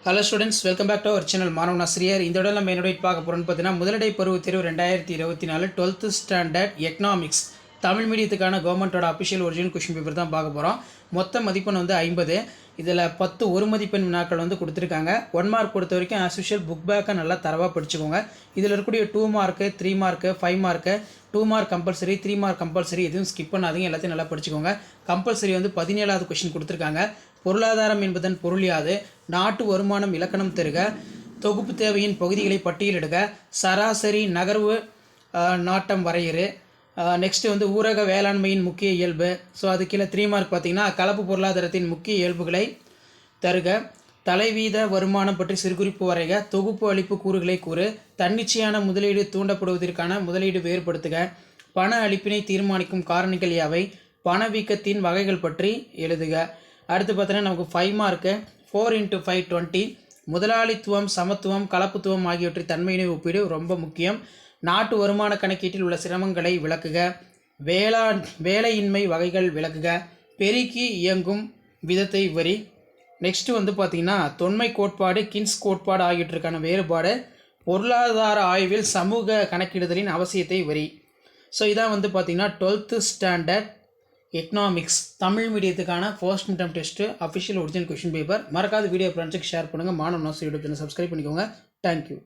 Hello students, welcome back to our channel மாணவன் ஆசிரியர். இந்த விட நம்ம என்னோட பார்க்க போகிறோம்னு பார்த்தீங்கன்னா, முதலடை பருவத் தேர்வு 2024 12th ஸ்டாண்டர்ட் எக்கனாமிக்ஸ் தமிழ் மீடியத்துக்கான கவர்மெண்ட்டோட அஃபிஷியல் ஒரிஜினல் கொஷின் பேப்பர் தான் பார்க்க போகிறோம். மொத்த மதிப்பெண் 50. இதில் 10 ஒரு மதிப்பெண் வினாக்கள் கொடுத்துருக்காங்க. 1 மார்க் பொறுத்த வரைக்கும் ஆஸ் யூஷுவல் புக் பேக்கை நல்லா தரவாக படிச்சுக்கோங்க. இதில் இருக்கக்கூடிய 2 mark 3 mark 5 mark 2 mark compulsory 3 mark compulsory எதுவும் ஸ்கிப் பண்ணாதீங்க. எல்லாத்தையும் நல்லா படிச்சுக்கோங்க. கம்பல்சரி 17வது கொஷின் கொடுத்துருக்காங்க. பொருளாதாரம் என்பதன் பொருள் யாது? நாட்டு வருமானம் இலக்கணம் தருக. தொகுப்பு தேவையின் பகுதிகளை பட்டியலிடுக. சராசரி நகர்வு நாட்டம் வரையறு. நெக்ஸ்ட்டு ஊரக வேளாண்மையின் முக்கிய இயல்பு. ஸோ அது கீழே 3 மார்க் பார்த்தீங்கன்னா கலப்பு பொருளாதாரத்தின் முக்கிய இயல்புகளை தருக. தலைவீத வருமானம் பற்றி சிறுகுறிப்பு வரைக. தொகுப்பு அளிப்பு கூறுகளை கூறு. தன்னிச்சையான முதலீடு தூண்டப்படுவதற்கான முதலீடு வேறுபடுத்துக. பண அளிப்பினை தீர்மானிக்கும் காரணிகள் யாவை? பணவீக்கத்தின் வகைகள் பற்றி எழுதுக. அடுத்து பார்த்தீங்கன்னா நமக்கு 5 மார்க்கு 4 × 5 20. முதலாளித்துவம் சமத்துவம் கலப்புத்துவம் ஆகியவற்றை தன்மையினை ஒப்பீடு ரொம்ப முக்கியம். நாட்டு வருமான கணக்கீட்டில் உள்ள சிரமங்களை விளக்குக. வேலையின்மை வகைகள் விளக்குக. பெருக்கி இயங்கும் விதத்தை வரி. நெக்ஸ்ட்டு பார்த்திங்கன்னா தொன்மை கோட்பாடு கின்ஸ் கோட்பாடு ஆகியவற்றுக்கான வேறுபாடு. பொருளாதார ஆய்வில் சமூக கணக்கிடுதலின் அவசியத்தை வரி. ஸோ இதான் பார்த்திங்கன்னா 12th ஸ்டாண்டர்ட் எக்கனாமிக்ஸ் தமிழ் மீடியத்துக்கான first mid term test official original question paper. மறக்காத வீடியோ ஃப்ரெண்ட்ஸுக்கு ஷேர் பண்ணுங்கள். மாணவன் ஆசிரியர் யூடியூப் சேனல் சப்ஸ்கிரைப் பண்ணிக்கோங்க. தேங்க்யூ.